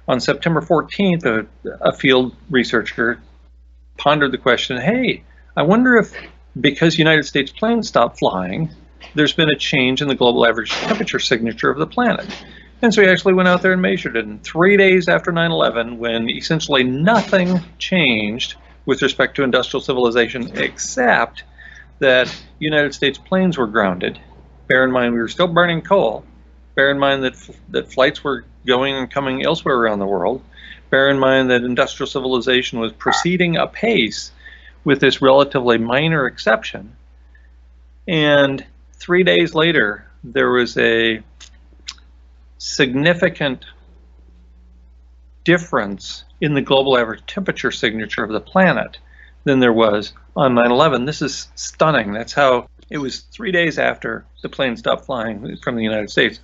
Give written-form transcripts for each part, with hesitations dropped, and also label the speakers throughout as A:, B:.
A: On September 14th, a field researcher pondered the question, hey, I wonder if, because United States planes stopped flying, there's been a change in the global average temperature signature of the planet. And so he actually went out there and measured it. And 3 days after 9/11, when essentially nothing changed with respect to industrial civilization except that United States planes were grounded. Bear in mind, we were still burning coal. Bear in mind that flights were going and coming elsewhere around the world. Bear in mind that industrial civilization was proceeding apace with this relatively minor exception. And 3 days later, there was a significant difference in the global average temperature signature of the planet than there was on 9/11. This is stunning. That's how it was 3 days after the plane stopped flying from the United States.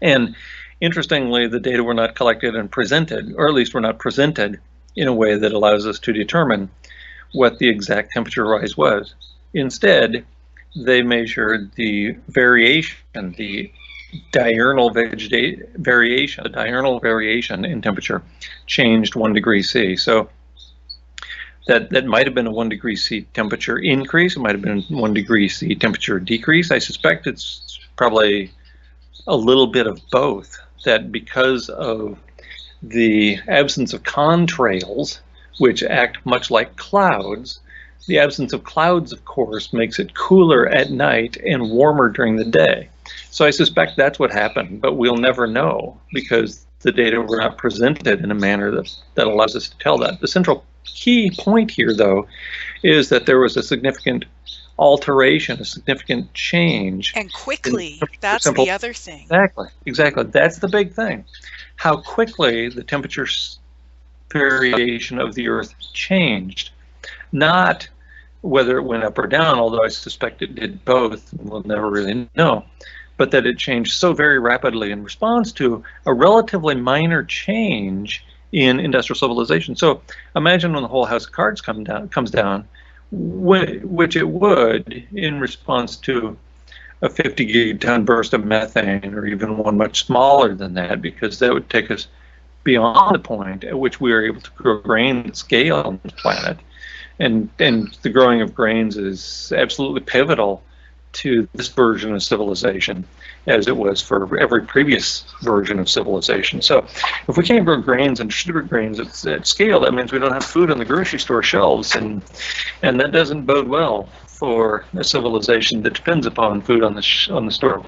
A: And interestingly, the data were not collected and presented, or at least were not presented in a way that allows us to determine what the exact temperature rise was. Instead, they measured the variation, the diurnal variation. The diurnal variation in temperature changed 1 degree C. So that might have been a 1 degree C temperature increase. It might have been 1 degree C temperature decrease. I suspect it's probably a little bit of both. That because of the absence of contrails, which act much like clouds, the absence of clouds, of course, makes it cooler at night and warmer during the day. So I suspect that's what happened, but we'll never know because the data were not presented in a manner that allows us to tell that. The central key point here, though, is that there was a significant alteration, a significant change.
B: And quickly, that's the other thing.
A: Exactly. That's the big thing. How quickly the temperature variation of the Earth changed. Not whether it went up or down, although I suspect it did both, and we'll never really know, but that it changed so very rapidly in response to a relatively minor change in industrial civilization. So imagine when the whole house of cards comes down, which it would in response to a 50 gigaton burst of methane, or even one much smaller than that, because that would take us beyond the point at which we are able to grow grain at scale on the planet. And the growing of grains is absolutely pivotal to this version of civilization, as it was for every previous version of civilization. So if we can't grow grains and distribute grains at scale, that means we don't have food on the grocery store shelves, and that doesn't bode well for a civilization that depends upon food on the store.